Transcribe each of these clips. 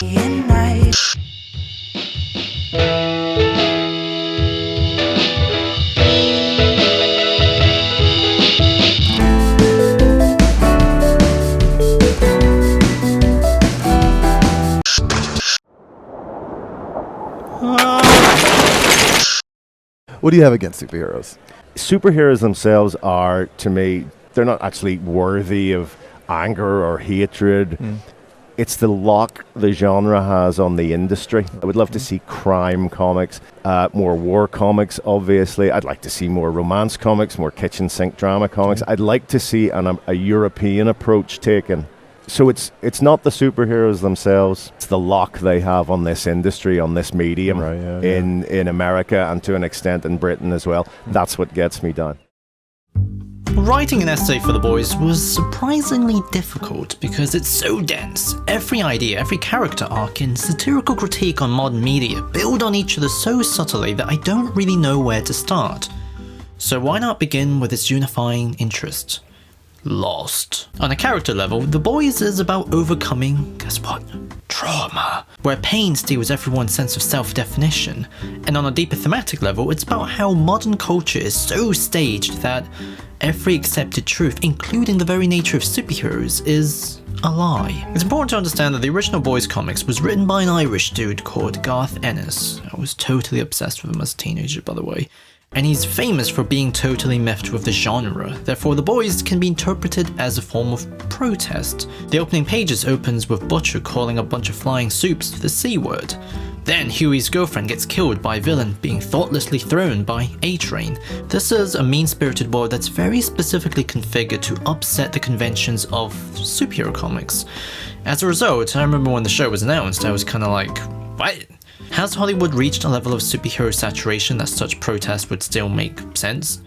What do you have against superheroes? Superheroes themselves are, to me, they're not actually worthy of anger or hatred. It's the lock the genre has on the industry. I would love to see crime comics, more war comics, obviously. I'd like to see more romance comics, more kitchen sink drama comics. I'd like to see a European approach taken. So it's not the superheroes themselves, it's the lock they have on this industry, on this medium, Right, in America and to an extent in Britain as well. That's what gets me down. Writing an essay for the boys was surprisingly difficult because it's so dense. Every idea, every character arc and satirical critique on modern media build on each other so subtly that I don't really know where to start. So why not begin with its unifying interest? Lost. On a character level, The Boys is about overcoming, guess what? Trauma. Where pain steals everyone's sense of self-definition. And on a deeper thematic level, it's about how modern culture is so staged that every accepted truth, including the very nature of superheroes, is a lie. It's important to understand that the original Boys comics was written by an Irish dude called Garth Ennis. I was totally obsessed with him as a teenager, by the way. And he's famous for being totally miffed with the genre, therefore The Boys can be interpreted as a form of protest. The opening pages opens with Butcher calling a bunch of flying soups the C-word. Then Huey's girlfriend gets killed by a villain being thoughtlessly thrown by A-Train. This is a mean-spirited world that's very specifically configured to upset the conventions of superhero comics. As a result, I remember when the show was announced, I was kinda like, what? Has Hollywood reached a level of superhero saturation that such protest would still make sense?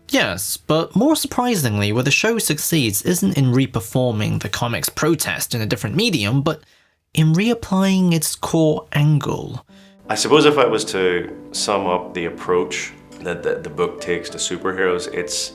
Yes, but more surprisingly, where the show succeeds isn't in reperforming the comic's protest in a different medium, but in reapplying its core angle. I suppose if I was to sum up the approach that the book takes to superheroes,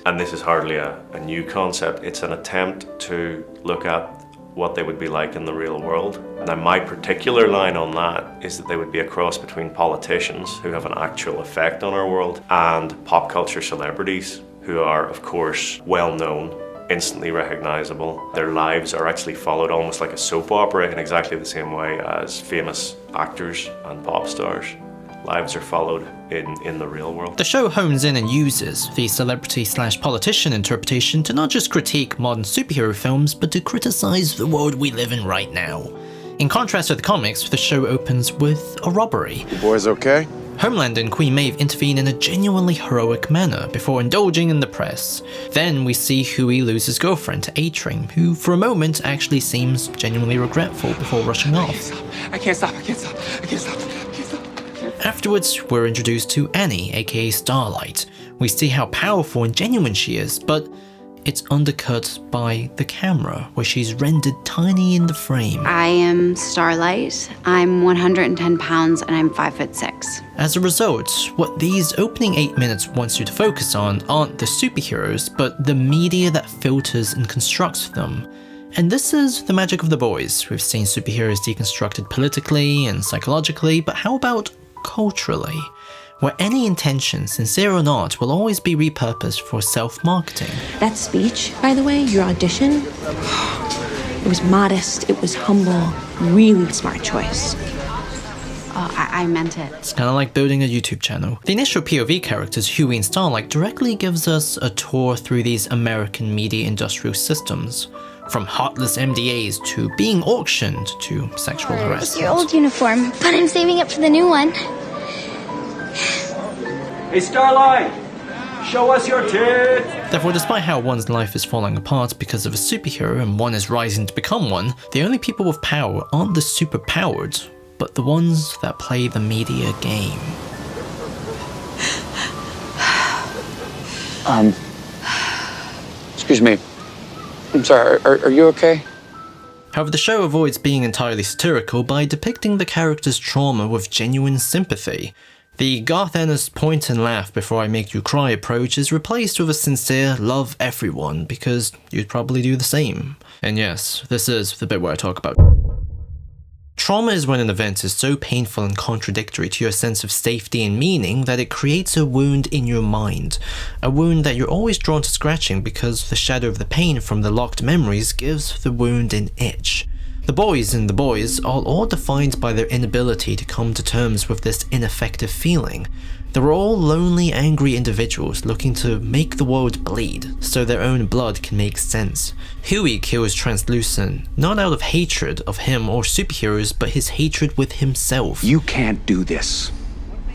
and this is hardly a new concept, it's an attempt to look at what they would be like in the real world. Now my particular line on that is that they would be a cross between politicians who have an actual effect on our world and pop culture celebrities who are of course well known, instantly recognizable. Their lives are actually followed almost like a soap opera in exactly the same way as famous actors and pop stars. Lives are followed in the real world. The show hones in and uses the celebrity/politician interpretation to not just critique modern superhero films, but to criticize the world we live in right now. In contrast to the comics, the show opens with a robbery. You boys okay? Homelander and Queen Maeve intervene in a genuinely heroic manner before indulging in the press. Then we see Huey lose his girlfriend to A-Train, who for a moment actually seems genuinely regretful before rushing off. I can't stop. Afterwards, we're introduced to Annie, aka Starlight. We see how powerful and genuine she is, but it's undercut by the camera, where she's rendered tiny in the frame. I am Starlight. I'm 110 pounds and I'm 5'6". As a result, what these opening 8 minutes wants you to focus on aren't the superheroes, but the media that filters and constructs them. And this is the magic of The Boys. We've seen superheroes deconstructed politically and psychologically, but how about culturally? Where any intention, sincere or not, will always be repurposed for self-marketing. That speech, by the way, your audition, it was modest, it was humble, really smart choice. I meant it. It's kind of like building a YouTube channel. The initial POV characters, Huey and Starlight, directly gives us a tour through these American media industrial systems. From heartless MDAs to being auctioned to sexual harassment. It's your old uniform, but I'm saving up for the new one. Hey Starlight, show us your tits! Therefore, despite how one's life is falling apart because of a superhero and one is rising to become one, the only people with power aren't the superpowered, but the ones that play the media game. Excuse me. I'm sorry, are you okay? However, the show avoids being entirely satirical by depicting the character's trauma with genuine sympathy. The Garth Ennis point and laugh before I make you cry approach is replaced with a sincere love everyone because you'd probably do the same. And yes, this is the bit where I talk about. Trauma is when an event is so painful and contradictory to your sense of safety and meaning that it creates a wound in your mind. A wound that you're always drawn to scratching because the shadow of the pain from the locked memories gives the wound an itch. The boys in The Boys are all defined by their inability to come to terms with this ineffective feeling. They were all lonely, angry individuals looking to make the world bleed so their own blood can make sense. Huey kills Translucent not out of hatred of him or superheroes, but his hatred with himself. You can't do this.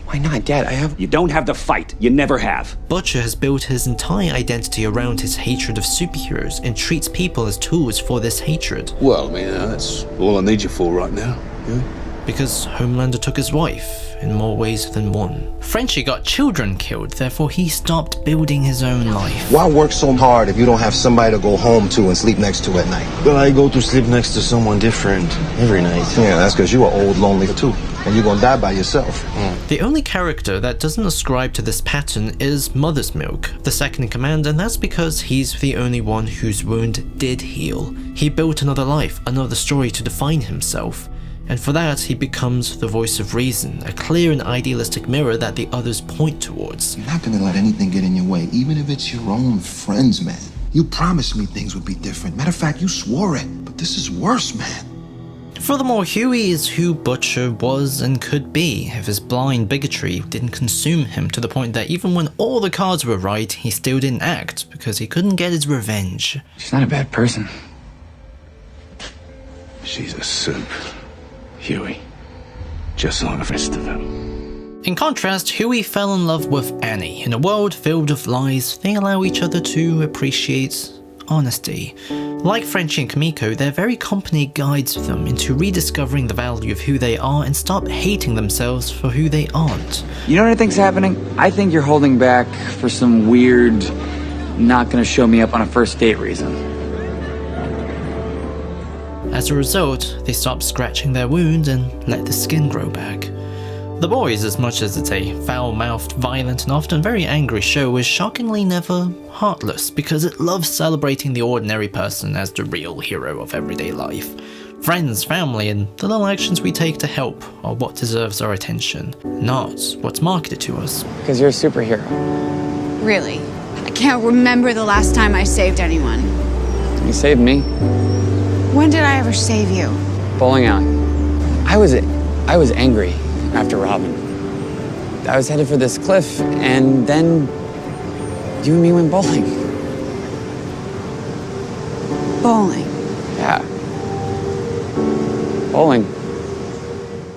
Why not, Dad? You don't have the fight. You never have. Butcher has built his entire identity around his hatred of superheroes and treats people as tools for this hatred. Well, I mean, that's all I need you for right now. Yeah? Because Homelander took his wife in more ways than one. Frenchie got children killed, therefore he stopped building his own life. Why work so hard if you don't have somebody to go home to and sleep next to at night? But I go to sleep next to someone different every night. Yeah, that's because you are old, lonely too. And you're gonna die by yourself. The only character that doesn't ascribe to this pattern is Mother's Milk, the second in command, and that's because he's the only one whose wound did heal. He built another life, another story to define himself. And for that, he becomes the voice of reason, a clear and idealistic mirror that the others point towards. You're not gonna let anything get in your way, even if it's your own friends, man. You promised me things would be different. Matter of fact, you swore it. But this is worse, man. Furthermore, Huey is who Butcher was and could be if his blind bigotry didn't consume him to the point that even when all the cards were right, he still didn't act because he couldn't get his revenge. She's not a bad person. She's a simp, Huey. Just like the rest of them. In contrast, Huey fell in love with Annie. In a world filled with lies, they allow each other to appreciate honesty. Like Frenchie and Kimiko, their very company guides them into rediscovering the value of who they are and stop hating themselves for who they aren't. You know what I think's happening? I think you're holding back for some weird, not gonna show me up on a first date reason. As a result, they stop scratching their wound and let the skin grow back. The Boys, as much as it's a foul-mouthed, violent, and often very angry show, is shockingly never heartless because it loves celebrating the ordinary person as the real hero of everyday life. Friends, family, and the little actions we take to help are what deserves our attention, not what's marketed to us. Because you're a superhero. Really? I can't remember the last time I saved anyone. You saved me. When did I ever save you? Bowling alley. I was angry after Robin. I was headed for this cliff, and then you and me went bowling. Bowling? Yeah. Bowling.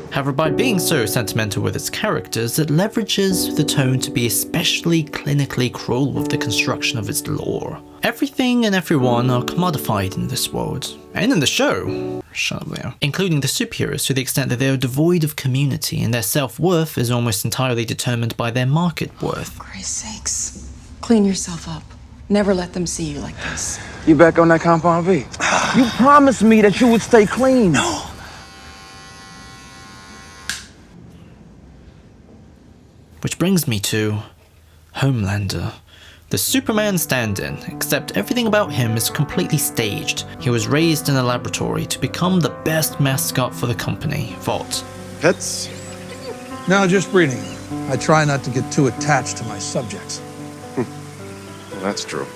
However, by being so sentimental with its characters, it leverages the tone to be especially clinically cruel with the construction of its lore. Everything and everyone are commodified in this world, and in the show, shut up there, including the superheroes to the extent that they are devoid of community and their self-worth is almost entirely determined by their market worth. For Christ's sakes, clean yourself up. Never let them see you like this. You back on that Compound V? You promised me that you would stay clean. No. Which brings me to Homelander. The Superman stand-in, except everything about him is completely staged. He was raised in a laboratory to become the best mascot for the company, Vault. Pets? No, just breeding. I try not to get too attached to my subjects. Well, that's true.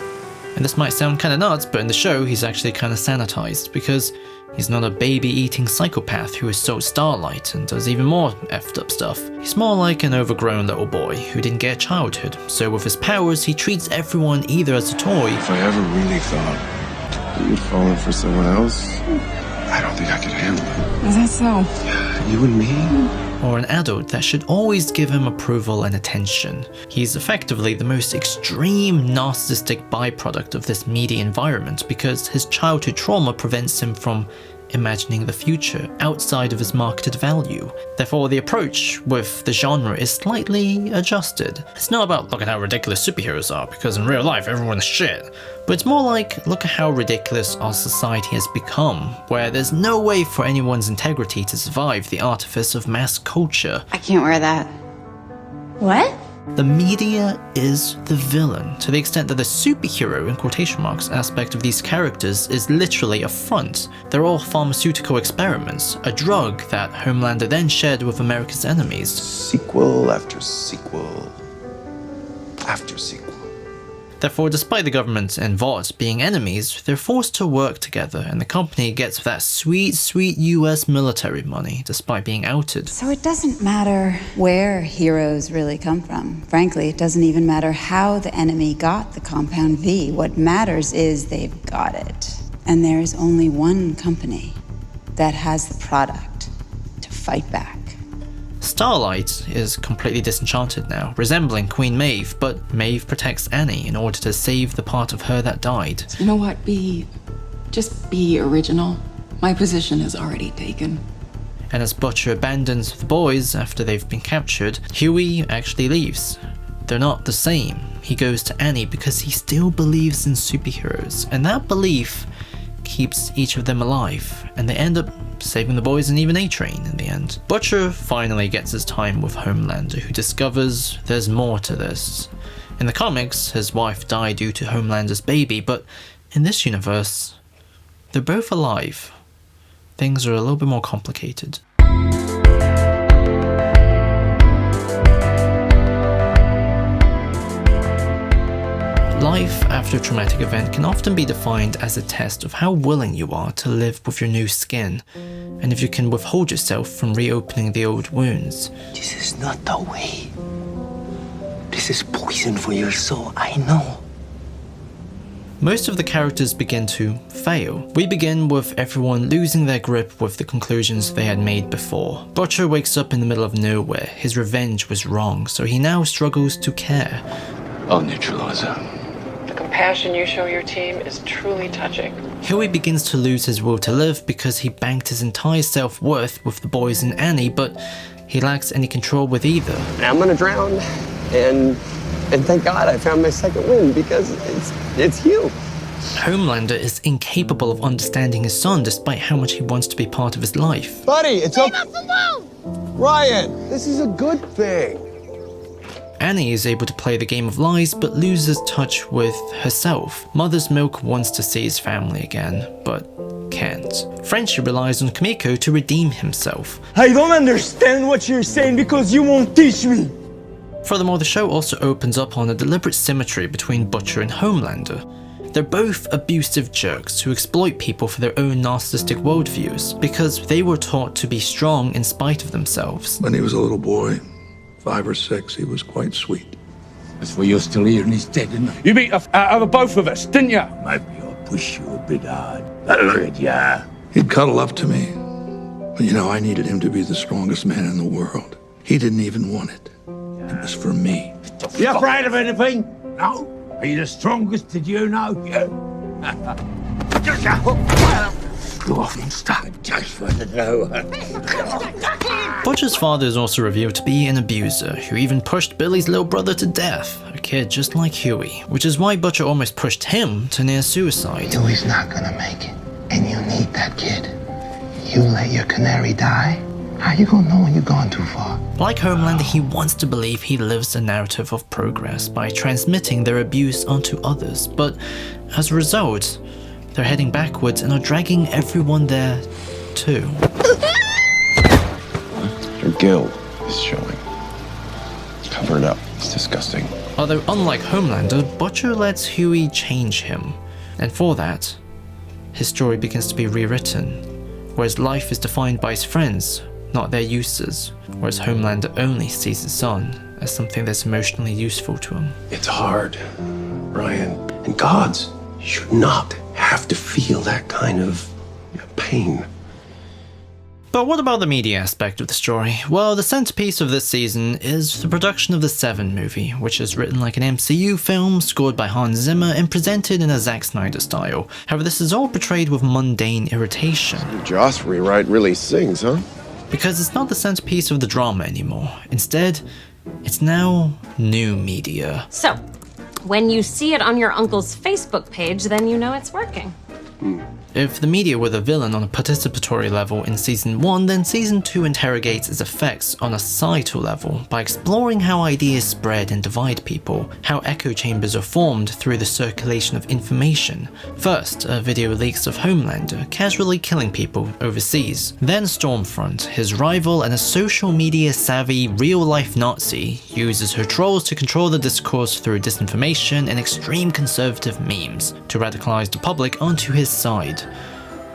And this might sound kinda nuts, but in the show he's actually kinda sanitized, because he's not a baby-eating psychopath who assaults Starlight and does even more effed up stuff. He's more like an overgrown little boy who didn't get a childhood, so with his powers he treats everyone either as a toy. If I ever really thought that you'd fallen for someone else, I don't think I could handle it. Is that so? You and me? Or an adult that should always give him approval and attention. He's effectively the most extreme narcissistic byproduct of this media environment because his childhood trauma prevents him from imagining the future outside of his marketed value. Therefore, the approach with the genre is slightly adjusted. It's not about look at how ridiculous superheroes are, because in real life everyone's shit. But it's more like, look at how ridiculous our society has become, where there's no way for anyone's integrity to survive the artifice of mass culture. I can't wear that. What? The media is the villain, to the extent that the superhero, in quotation marks, aspect of these characters is literally a front. They're all pharmaceutical experiments, a drug that Homelander then shared with America's enemies. Sequel after sequel after sequel. Therefore, despite the government and Vought being enemies, they're forced to work together, and the company gets that sweet, sweet US military money, despite being outed. So it doesn't matter where heroes really come from. Frankly, it doesn't even matter how the enemy got the Compound V. What matters is they've got it. And there's only one company that has the product to fight back. Starlight is completely disenchanted now, resembling Queen Maeve, but Maeve protects Annie in order to save the part of her that died. You know what? Just be original. My position is already taken. And as Butcher abandons the boys after they've been captured, Huey actually leaves. They're not the same. He goes to Annie because he still believes in superheroes, and that belief keeps each of them alive, and they end up saving the boys and even A-Train in the end. Butcher finally gets his time with Homelander, who discovers there's more to this. In the comics, his wife died due to Homelander's baby, but in this universe, they're both alive. Things are a little bit more complicated. Life after a traumatic event can often be defined as a test of how willing you are to live with your new skin, and if you can withhold yourself from reopening the old wounds. This is not the way. This is poison for your soul, I know. Most of the characters begin to fail. We begin with everyone losing their grip with the conclusions they had made before. Butcher wakes up in the middle of nowhere. His revenge was wrong, so he now struggles to care. I'll neutralize her. The compassion you show your team is truly touching. Huey begins to lose his will to live because he banked his entire self-worth with the boys and Annie, but he lacks any control with either. I'm gonna drown, and thank God I found my second wind because it's you. Homelander is incapable of understanding his son despite how much he wants to be part of his life. Buddy, it's okay. Leave us alone! Ryan, this is a good thing. Annie is able to play the game of lies but loses touch with herself. Mother's Milk wants to see his family again, but can't. Frenchie relies on Kimiko to redeem himself. I don't understand what you're saying because you won't teach me. Furthermore, the show also opens up on a deliberate symmetry between Butcher and Homelander. They're both abusive jerks who exploit people for their own narcissistic worldviews because they were taught to be strong in spite of themselves. When he was a little boy, 5 or 6, he was quite sweet. That's why you're still here and he's dead, isn't it? You beat out of both of us, didn't you? Maybe I'll push you a bit hard. Good, yeah. He'd cuddle up to me. But you know, I needed him to be the strongest man in the world. He didn't even want it. It was for me. You afraid of anything? No? Are you the strongest, did you know? Yeah. Go off and stop. Just for the know. Butcher's father is also revealed to be an abuser who even pushed Billy's little brother to death, a kid just like Huey, which is why Butcher almost pushed him to near suicide. Huey's not gonna make it, and you need that kid. You let your canary die? How you gonna know when you've gone too far? Like Homelander, he wants to believe he lives a narrative of progress by transmitting their abuse onto others, but as a result, they're heading backwards and are dragging everyone there too. Your guilt is showing. Cover it up. It's disgusting. Although unlike Homelander, Butcher lets Huey change him, and for that, his story begins to be rewritten, whereas life is defined by his friends, not their uses, whereas Homelander only sees his son as something that's emotionally useful to him. It's hard, Ryan. And gods should not have to feel that kind of pain. But what about the media aspect of the story? Well, the centerpiece of this season is the production of the Seven movie, which is written like an MCU film, scored by Hans Zimmer, and presented in a Zack Snyder style. However, this is all portrayed with mundane irritation. Joss rewrite really sings, huh? Because it's not the centerpiece of the drama anymore. Instead, it's now new media. So, when you see it on your uncle's Facebook page, then you know it's working. If the media were the villain on a participatory level in Season 1, then Season 2 interrogates its effects on a societal level by exploring how ideas spread and divide people, how echo chambers are formed through the circulation of information. First, a video leaks of Homelander casually killing people overseas. Then Stormfront, his rival and a social media savvy real-life Nazi, uses her trolls to control the discourse through disinformation and extreme conservative memes to radicalize the public onto his side.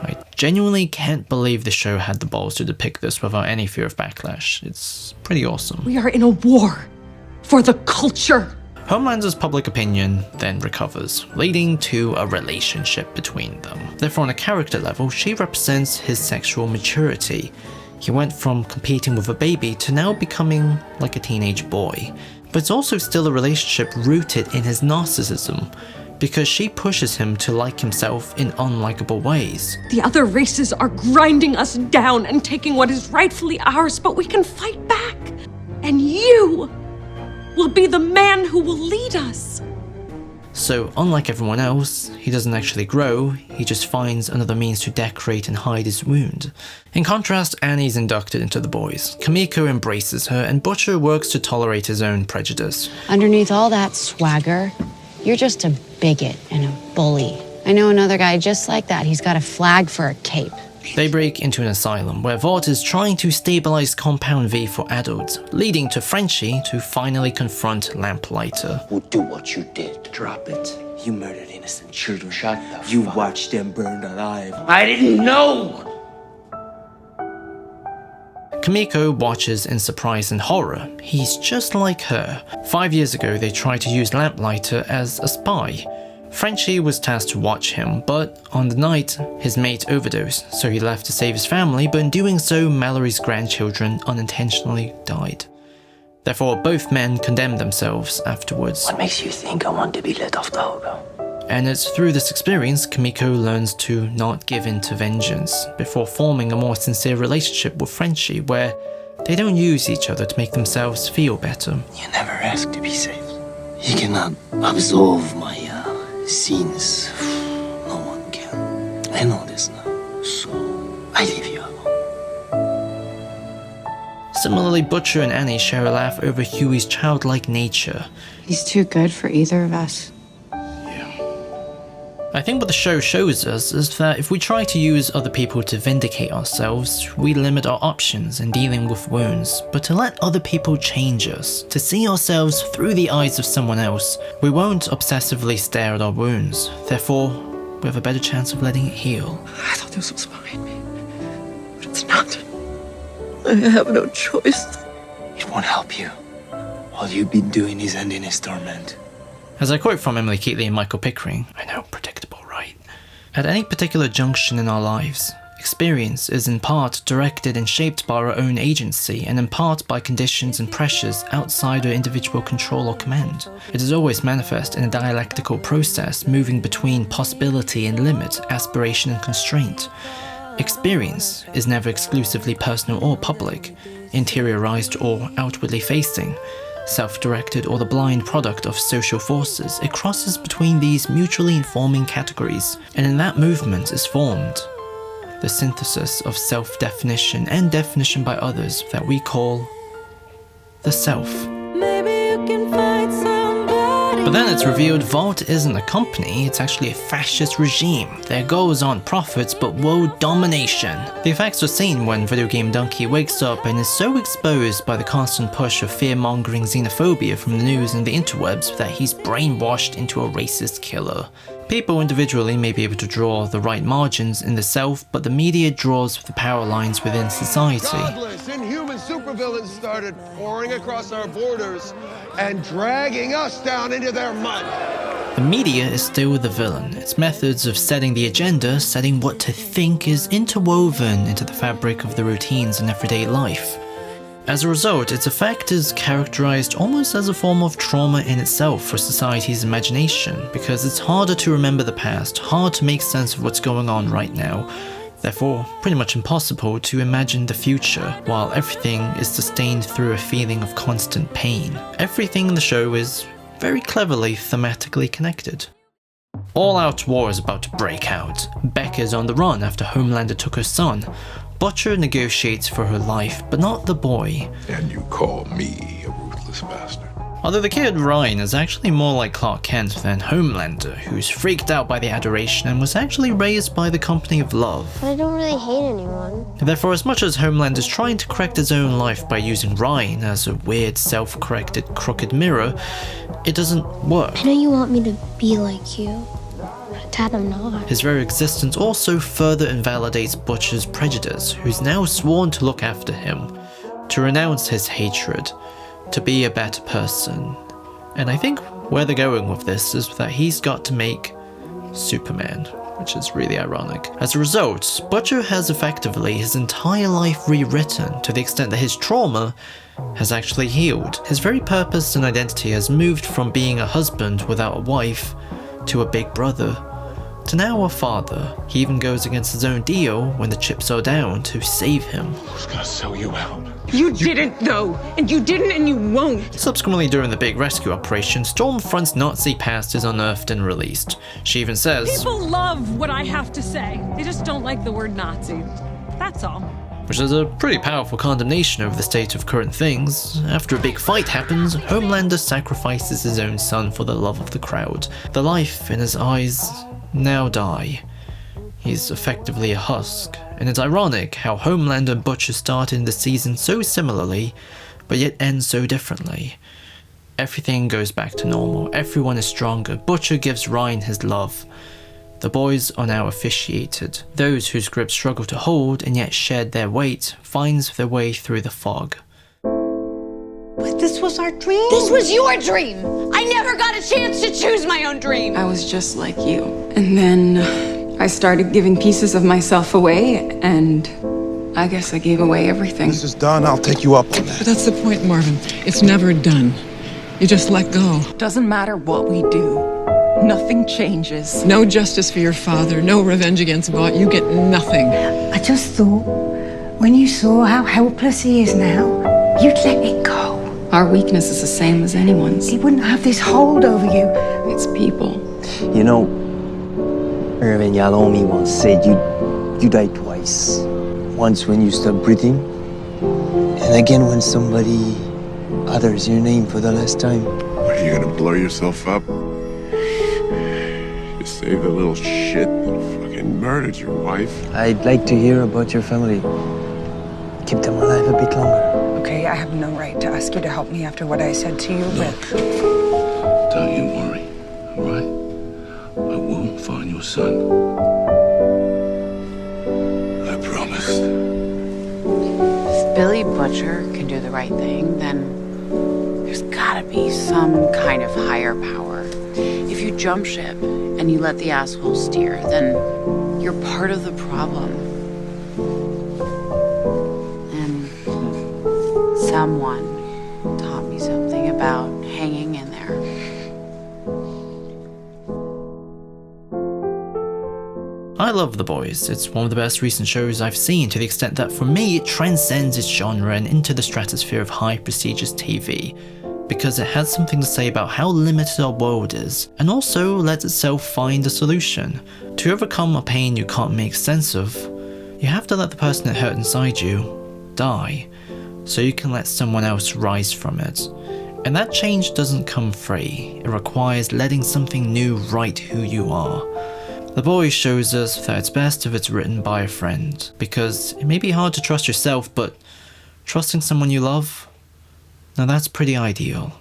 I genuinely can't believe the show had the balls to depict this without any fear of backlash. It's pretty awesome. We are in a war for the culture. Homelander's public opinion then recovers, leading to a relationship between them. Therefore, on a character level, she represents his sexual maturity. He went from competing with a baby to now becoming like a teenage boy. But it's also still a relationship rooted in his narcissism, because she pushes him to like himself in unlikable ways. The other races are grinding us down and taking what is rightfully ours, but we can fight back. And you will be the man who will lead us. So, unlike everyone else, he doesn't actually grow, he just finds another means to decorate and hide his wound. In contrast, Annie's inducted into the boys. Kimiko embraces her, and Butcher works to tolerate his own prejudice. Underneath all that swagger, you're just a bigot and a bully. I know another guy just like that. He's got a flag for a cape. They break into an asylum where Vought is trying to stabilize Compound V for adults, leading to Frenchie to finally confront Lamplighter. We'll do what you did. Drop it. You murdered innocent children. Shut the fuck. You watched them burned alive. I didn't know! Kimiko watches in surprise and horror. He's just like her. 5 years ago, they tried to use Lamplighter as a spy. Frenchie was tasked to watch him, but on the night, his mate overdosed, so he left to save his family, but in doing so, Mallory's grandchildren unintentionally died. Therefore, both men condemned themselves afterwards. What makes you think I want to be let off the hook? And it's through this experience, Kimiko learns to not give in to vengeance, before forming a more sincere relationship with Frenchie, where they don't use each other to make themselves feel better. You never asked to be saved. You cannot absolve my sins. No one can. I know this now, so I leave you alone. Similarly, Butcher and Annie share a laugh over Huey's childlike nature. He's too good for either of us. I think what the show shows us is that if we try to use other people to vindicate ourselves, we limit our options in dealing with wounds. But to let other people change us, to see ourselves through the eyes of someone else, we won't obsessively stare at our wounds. Therefore, we have a better chance of letting it heal. I thought this was behind me, but it's not. I have no choice. It won't help you. All you've been doing is ending his torment. As I quote from Emily Keatley and Michael Pickering, I know, predictable, right? At any particular junction in our lives, experience is in part directed and shaped by our own agency, and in part by conditions and pressures outside our individual control or command. It is always manifest in a dialectical process moving between possibility and limit, aspiration and constraint. Experience is never exclusively personal or public, interiorized or outwardly facing, self-directed or the blind product of social forces. It crosses between these mutually informing categories, and in that movement is formed the synthesis of self-definition and definition by others that we call the self. But then it's revealed Vought isn't a company, it's actually a fascist regime. Their goals aren't profits, but world domination. The effects are seen when Video Game Donkey wakes up and is so exposed by the constant push of fear-mongering xenophobia from the news and the interwebs that he's brainwashed into a racist killer. People individually may be able to draw the right margins in the self, but the media draws the power lines within society. Godless, inhuman supervillains started pouring across our borders and dragging us down into their mud. The media is still the villain. Its methods of setting the agenda, setting what to think, is interwoven into the fabric of the routines in everyday life. As a result, its effect is characterized almost as a form of trauma in itself for society's imagination, because it's harder to remember the past, hard to make sense of what's going on right now, therefore pretty much impossible to imagine the future, while everything is sustained through a feeling of constant pain. Everything in the show is very cleverly thematically connected. All-out war is about to break out. Becca is on the run after Homelander took her son. Butcher negotiates for her life, but not the boy. And you call me a ruthless bastard. Although the kid Ryan is actually more like Clark Kent than Homelander, who's freaked out by the adoration and was actually raised by the company of love. But I don't really hate anyone. Therefore, as much as Homelander is trying to correct his own life by using Ryan as a weird self-corrected crooked mirror, it doesn't work. I know you want me to be like you, but Dad, I'm not. His very existence also further invalidates Butcher's prejudice, who's now sworn to look after him, to renounce his hatred, to be a better person. And I think where they're going with this is that he's got to make Superman, which is really ironic. As a result, Butcher has effectively his entire life rewritten to the extent that his trauma has actually healed. His very purpose and identity has moved from being a husband without a wife to a big brother to now a father. He even goes against his own deal when the chips are down to save him. Who's gonna sell you out? You didn't, though, and you didn't, and you won't. Subsequently, during the big rescue operation, Stormfront's Nazi past is unearthed and released. She even says, People love what I have to say. They just don't like the word Nazi. That's all. which is a pretty powerful condemnation of the state of current things. After a big fight happens, Homelander sacrifices his own son for the love of the crowd. The life in his eyes now die. He's effectively a husk, and it's ironic how Homelander and Butcher started the season so similarly, but yet end so differently. Everything goes back to normal, everyone is stronger, Butcher gives Ryan his love. The boys are now officiated. Those whose grips struggle to hold and yet shed their weight finds their way through the fog. But this was our dream. This was your dream! I never got a chance to choose my own dream! I was just like you. And then I started giving pieces of myself away, and I guess I gave away everything. This is done. I'll take you up on that. But that's the point, Marvin. It's never done. You just let go. Doesn't matter what we do. Nothing changes. No justice for your father, no revenge against God. You get nothing. I just thought, when you saw how helpless he is now, you'd let it go. Our weakness is the same as anyone's. He wouldn't have this hold over you. It's people. You know, Irvin Yalomi once said you die twice. Once when you stop breathing, and again when somebody utters your name for the last time. What, are you gonna blow yourself up? You saved the little shit that fucking murdered your wife. I'd like to hear about your family. Keep them alive a bit longer. Okay, I have no right to ask you to help me after what I said to you, but... Don't you worry, all right? I will find your son. I promise. If Billy Butcher can do the right thing, then there's gotta be some kind of higher power. If you jump ship and you let the asshole steer, then you're part of the problem. And someone taught me something about hanging in there. I love The Boys. It's one of the best recent shows I've seen, to the extent that for me it transcends its genre and into the stratosphere of high prestigious TV, because it has something to say about how limited our world is, and also lets itself find a solution. To overcome a pain you can't make sense of, you have to let the person that hurt inside you die, so you can let someone else rise from it. And that change doesn't come free. It requires letting something new write who you are. The Boys shows us that it's best if it's written by a friend, because it may be hard to trust yourself, but trusting someone you love, now that's pretty ideal.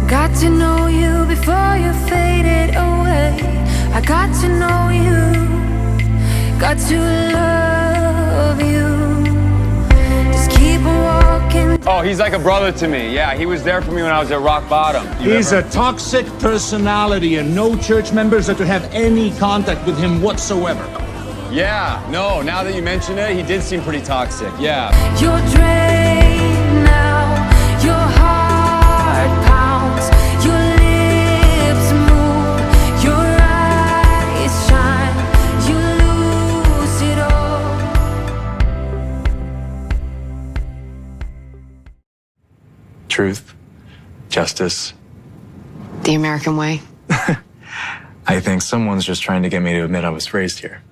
Got to know you before you faded away. I got to know you, got to love you. Just keep walking. Oh, he's like a brother to me. Yeah, he was there for me when I was at rock bottom. He's a toxic personality, and no church members are to have any contact with him whatsoever. Yeah, no, now that you mention it, he did seem pretty toxic. Yeah. You're drained now, your heart pounds, your lips move, your eyes truth, justice. The American way. I think someone's just trying to get me to admit I was raised here.